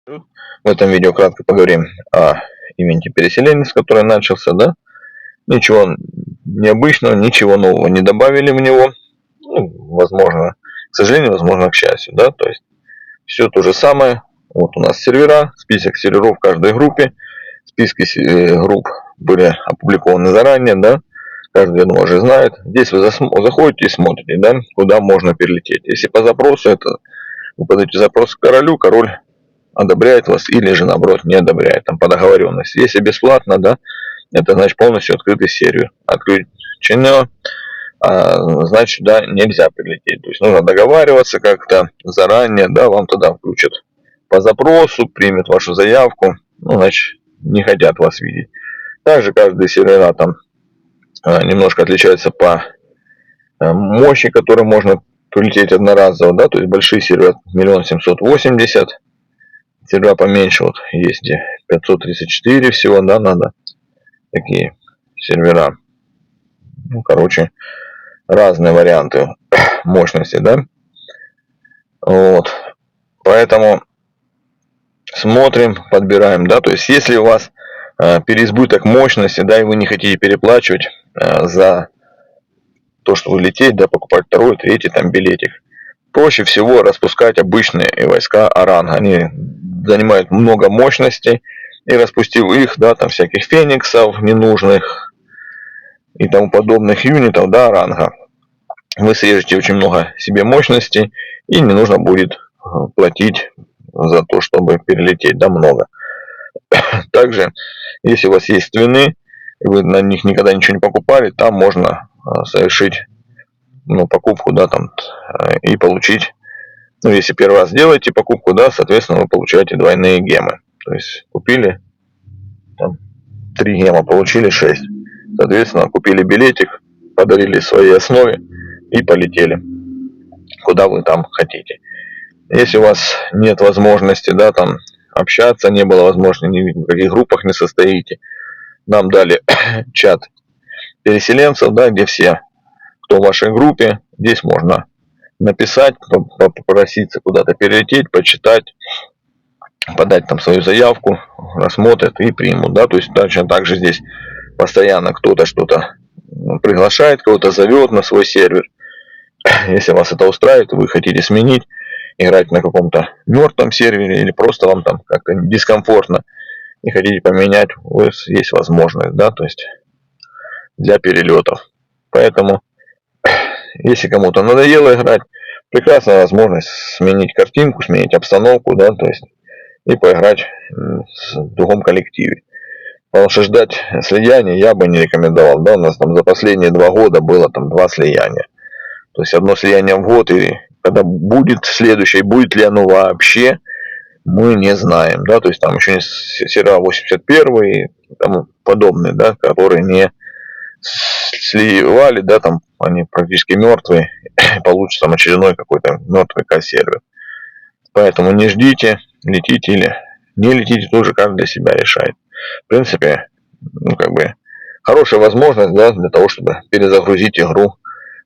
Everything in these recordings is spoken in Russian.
В этом видео кратко поговорим о ивенте переселенец, который начался, да. Ничего необычного, ничего нового не добавили в него. Ну, возможно, к сожалению, возможно, к счастью, да. То есть все то же самое. Вот у нас сервера, список серверов в каждой группе. Списки групп были опубликованы заранее, да. Каждый, я думаю, уже знает. Здесь вы заходите и смотрите, да, куда можно перелететь. Если по запросу, это вы подаете запрос к королю, король одобряет вас или же наоборот не одобряет, там по договоренности. Если бесплатно, да, это значит полностью открытый сервер. Отключено, значит, да, нельзя прилететь. То есть нужно договариваться как-то заранее, да, вам тогда включат по запросу, примет вашу заявку, ну, значит, не хотят вас видеть. Также каждый сервера там немножко отличается по мощи, которой можно прилететь одноразово, да, то есть большие сервера 1 780 000, сервера поменьше, вот есть где 534 всего, да, надо такие сервера. Ну, короче, разные варианты мощности, да. Вот. Поэтому смотрим, подбираем, да. То есть, если у вас переизбыток мощности, да, и вы не хотите переплачивать за то, что вы лететь, да, покупать второй, третий там билетик, проще всего распускать обычные войска Оранга. Они занимают много мощности, и распустив их, да, там всяких фениксов ненужных и тому подобных юнитов, да, Оранга, вы срежете очень много себе мощности, и не нужно будет платить за то, чтобы перелететь, да, много. Также, если у вас есть твины, и вы на них никогда ничего не покупали, там можно совершить, ну, покупку, да, там, и получить, ну, если первый раз делаете покупку, да, соответственно, вы получаете двойные гемы. То есть купили там 3 гема, получили 6. Соответственно, купили билетик, подарили своей основе и полетели, куда вы там хотите. Если у вас нет возможности, да, там общаться, не было возможности, ни в каких группах не состоите, нам дали чат переселенцев, да, где все, кто в вашей группе, здесь можно написать, попроситься куда-то перелететь, почитать, подать там свою заявку, рассмотрят и примут, да, то есть точно так же здесь постоянно кто-то что-то приглашает, кого-то зовет на свой сервер. Если вас это устраивает, вы хотите сменить, играть на каком-то мертвом сервере или просто вам там как-то дискомфортно и хотите поменять, у вас есть возможность, да, то есть для перелетов. Поэтому, если кому-то надоело играть, прекрасная возможность сменить картинку, сменить обстановку, да, то есть и поиграть в другом коллективе. Потому что ждать слияния я бы не рекомендовал, да, у нас там за последние 2 года было там 2 слияния. То есть одно слияние в год, и когда будет следующее, будет ли оно вообще, мы не знаем, да, то есть там еще есть сервера 81 и тому подобные, да, которые не сливали, да, там они практически мертвые, получится там очередной какой-то мертвый сервер. Поэтому не ждите, летите или не летите, тоже каждый для себя решает. В принципе, ну, как бы, хорошая возможность, да, для того, чтобы перезагрузить игру,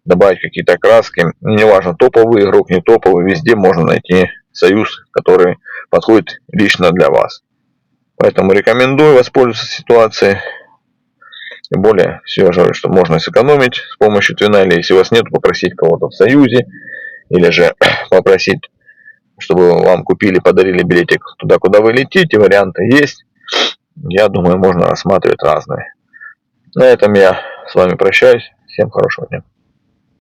добавить какие-то краски. Неважно, топовый игрок, не топовый, везде можно найти союз, который подходит лично для вас. Поэтому рекомендую воспользоваться ситуацией. Тем более, все же, что можно сэкономить с помощью твина, или если у вас нет, попросить кого-то в союзе, или же попросить, чтобы вам купили, подарили билетик туда, куда вы летите. Варианты есть. Я думаю, можно рассматривать разные. На этом я с вами прощаюсь. Всем хорошего дня.